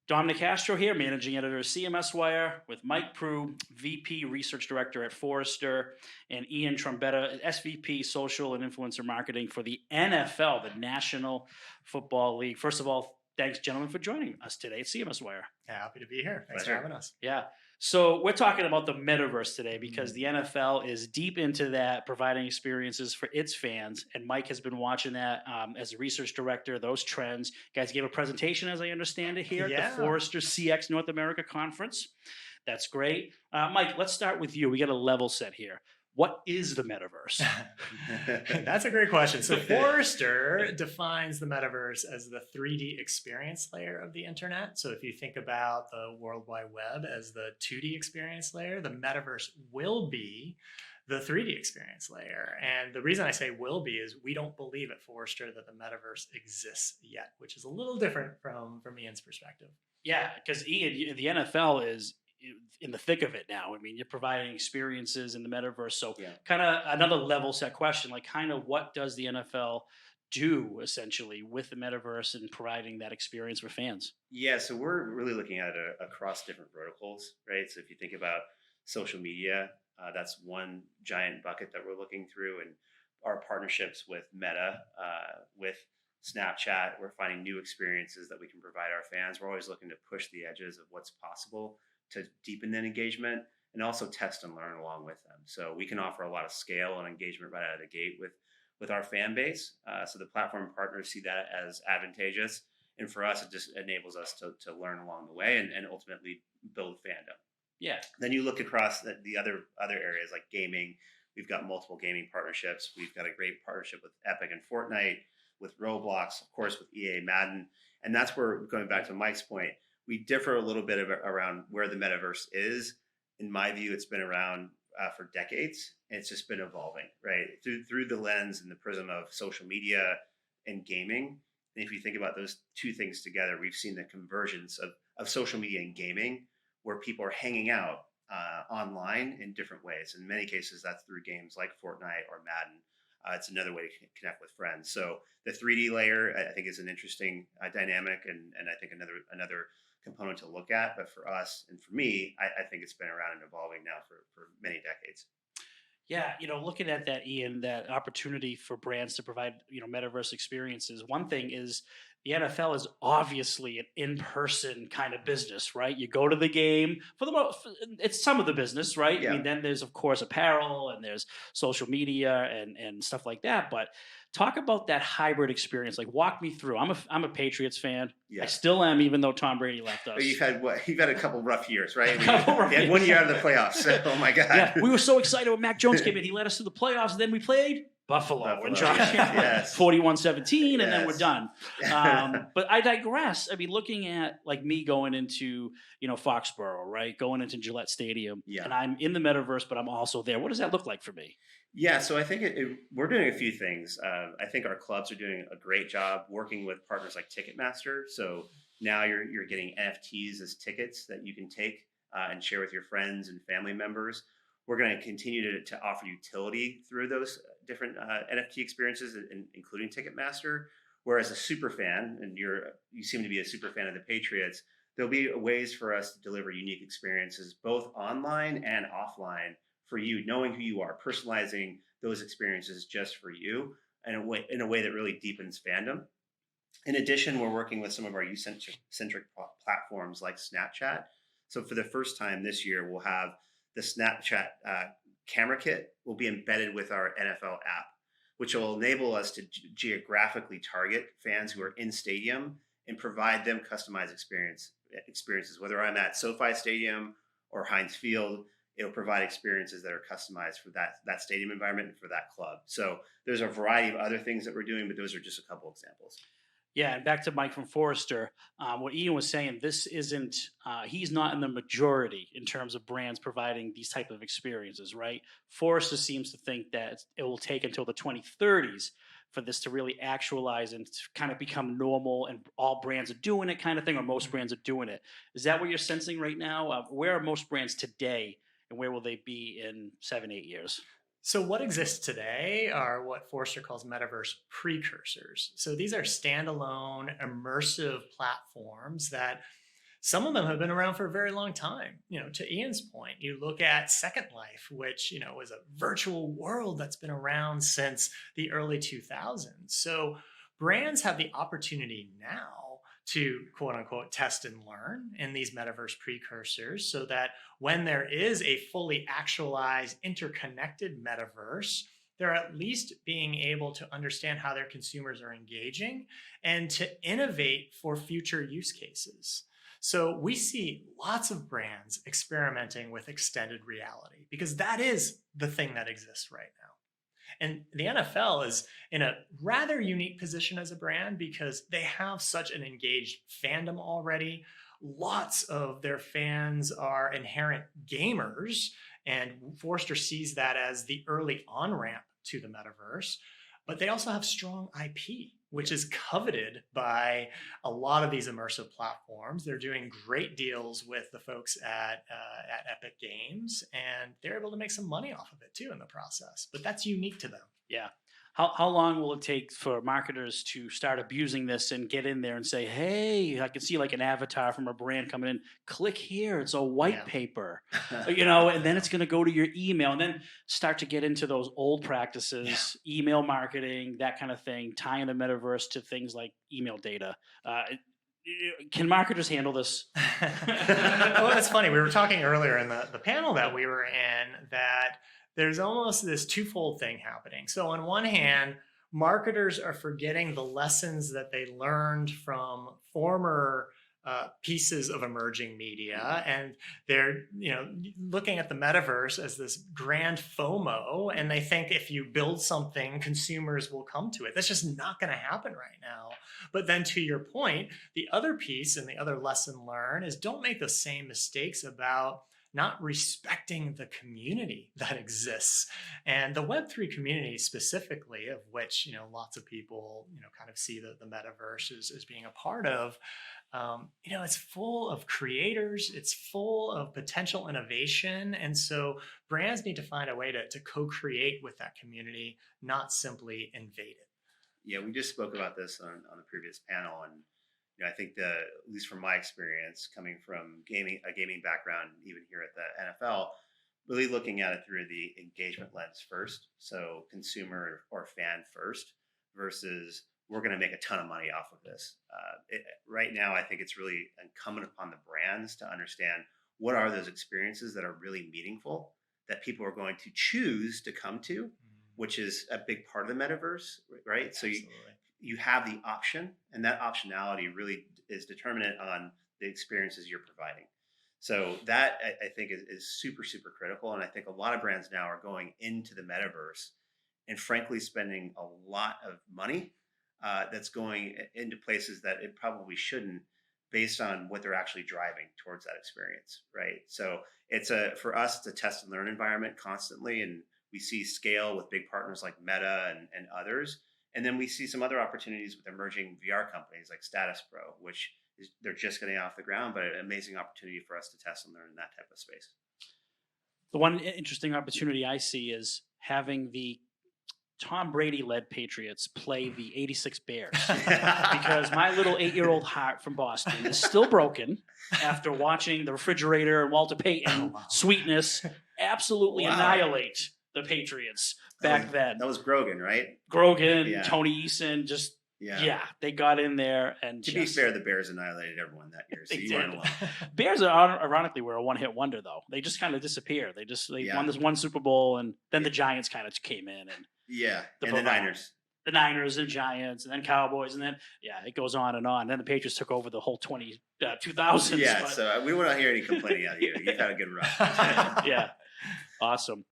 Nicastro here, Managing Editor of CMSWire, with Mike Proulx, VP Research Director at Forrester, and Ian Trombetta, SVP Social and Influencer Marketing for the NFL, the National Football League. First of all, thanks, gentlemen, for joining us today at CMSWire. Happy to be here. Thanks for having us. Yeah. So we're talking about the metaverse today because the NFL is deep into that, providing experiences for its fans. And Mike has been watching that as a research director, those trends. You guys gave a presentation, as I understand it, here at the Forrester CX North America conference. That's great. Mike, let's start with you. We got a level set here. What is the metaverse? That's a great question. So Forrester defines the metaverse as the 3D experience layer of the internet. So if you think about the World Wide Web as the 2D experience layer, the metaverse will be the 3D experience layer. And the reason I say will be is we don't believe at Forrester that the metaverse exists yet, which is a little different from Ian's perspective. Yeah, because Ian, the NFL is in the thick of it now. I mean, you're providing experiences in the metaverse. So kind of another level set question, like kind of what does the NFL do essentially with the metaverse and providing that experience for fans? Yeah, so we're really looking at it across different verticals, right? So if you think about social media, that's one giant bucket that we're looking through, and our partnerships with Meta, with Snapchat, we're finding new experiences that we can provide our fans. We're always looking to push the edges of what's possible to deepen that engagement and also test and learn along with them. So we can offer a lot of scale and engagement right out of the gate with our fan base. So the platform partners see that as advantageous. And for us, it just enables us to learn along the way and ultimately build fandom. Yeah. Then you look across the other areas like gaming. We've got multiple gaming partnerships. We've got a great partnership with Epic and Fortnite, with Roblox, of course, with EA Madden. And that's where, going back to Mike's point, we differ a little bit around where the metaverse is. In my view, it's been around for decades, and it's just been evolving, right? Through the lens and the prism of social media and gaming. And if you think about those two things together, we've seen the convergence of social media and gaming, where people are hanging out online in different ways. In many cases, that's through games like Fortnite or Madden. It's another way to connect with friends. So the 3D layer, I think, is an interesting dynamic, and I think another component to look at. But for us and for me, I think it's been around and evolving now for many decades. Yeah, looking at that, Ian, that opportunity for brands to provide, metaverse experiences. One thing is the NFL is obviously an in-person kind of business, right? You go to the game for the most. It's some of the business, right? Yeah. I mean, then there's of course apparel and there's social media and stuff like that. But talk about that hybrid experience. Like, walk me through. I'm a Patriots fan. Yeah. I still am, even though Tom Brady left us. But you've had a couple rough years, right? You had 1 year out of the playoffs. So, oh my God. Yeah, we were so excited when Mac Jones came in. He led us to the playoffs, and then we played Buffalo and Josh 41-17, and then we're done. But I digress. I mean, looking at like me going into Foxborough, right? Going into Gillette Stadium, and I'm in the metaverse, but I'm also there. What does that look like for me? Yeah, so I think we're doing a few things. I think our clubs are doing a great job working with partners like Ticketmaster. So now you're getting NFTs as tickets that you can take and share with your friends and family members. We're going to continue to offer utility through those different NFT experiences, including Ticketmaster. Whereas a super fan, and you seem to be a super fan of the Patriots, there'll be ways for us to deliver unique experiences, both online and offline, for you, knowing who you are, personalizing those experiences just for you, and in a way that really deepens fandom. In addition, we're working with some of our youth-centric platforms like Snapchat. So for the first time this year, we'll have the Snapchat camera kit will be embedded with our NFL app, which will enable us to geographically target fans who are in stadium and provide them customized experiences. Whether I'm at SoFi Stadium or Heinz Field, it'll provide experiences that are customized for that stadium environment and for that club. So there's a variety of other things that we're doing, but those are just a couple examples. Yeah, and back to Mike from Forrester, what Ian was saying, this isn't, he's not in the majority in terms of brands providing these type of experiences, right? Forrester seems to think that it will take until the 2030s for this to really actualize and to kind of become normal, and all brands are doing it kind of thing, or most brands are doing it. Is that what you're sensing right now? Where are most brands today, and where will they be in 7-8 years? So what exists today are what Forrester calls metaverse precursors. So these are standalone immersive platforms that Some of them have been around for a very long time. To Ian's point, you look at Second Life, which, was a virtual world that's been around since the early 2000s. So brands have the opportunity now to quote unquote test and learn in these metaverse precursors so that when there is a fully actualized interconnected metaverse, they're at least being able to understand how their consumers are engaging and to innovate for future use cases. So we see lots of brands experimenting with extended reality because that is the thing that exists right now. And the NFL is in a rather unique position as a brand because they have such an engaged fandom already. Lots of their fans are inherent gamers, and Forrester sees that as the early on-ramp to the metaverse. But they also have strong IP, which is coveted by a lot of these immersive platforms. They're doing great deals with the folks at Epic Games, and they're able to make some money off of it too in the process. But that's unique to them. Yeah. How long will it take for marketers to start abusing this and get in there and say, hey, I can see like an avatar from a brand coming in, click here, it's a white paper, and then it's going to go to your email and then start to get into those old practices, email marketing, that kind of thing, tying the metaverse to things like email data. Can marketers handle this? Well, that's funny. We were talking earlier in the panel that we were in that there's almost this twofold thing happening. So on one hand, marketers are forgetting the lessons that they learned from former pieces of emerging media, and they're looking at the metaverse as this grand FOMO, and they think if you build something, consumers will come to it. That's just not going to happen right now. But then to your point, the other piece and the other lesson learned is don't make the same mistakes about not respecting the community that exists. And the Web3 community specifically, of which lots of people kind of see the metaverse as being a part of, it's full of creators, it's full of potential innovation. And so brands need to find a way to co-create with that community, not simply invade it. Yeah, we just spoke about this on the previous panel, and I think at least from my experience, coming from a gaming background, even here at the NFL, really looking at it through the engagement lens first, so consumer or fan first, versus we're going to make a ton of money off of this. Right now, I think it's really incumbent upon the brands to understand what are those experiences that are really meaningful, that people are going to choose to come to, which is a big part of the metaverse, right? So you have the option, and that optionality really is determinant on the experiences you're providing. So that I think is super, super critical. And I think a lot of brands now are going into the metaverse and frankly spending a lot of money that's going into places that it probably shouldn't, based on what they're actually driving towards that experience, right? So for us, it's a test and learn environment constantly. And we see scale with big partners like Meta and others. And then we see some other opportunities with emerging VR companies like Status Pro, which they're just getting off the ground, but an amazing opportunity for us to test and learn in that type of space. The one interesting opportunity I see is having the Tom Brady-led Patriots play the 86 Bears. Because my little 8-year-old heart from Boston is still broken after watching the refrigerator and Walter Payton sweetness absolutely annihilate the Patriots back then. That was Grogan, right? Grogan, Tony Eason, they got in there. And to be fair, the Bears annihilated everyone that year, so you weren't alone. Bears, ironically, were a one-hit wonder, though. They just kind of disappeared. They won this one Super Bowl, and then the Giants kind of came in. And the Niners. The Niners and Giants, and then Cowboys, and then, it goes on. And then the Patriots took over the whole 2000s. So we won't hear any complaining out of you. You've had a good run. Awesome.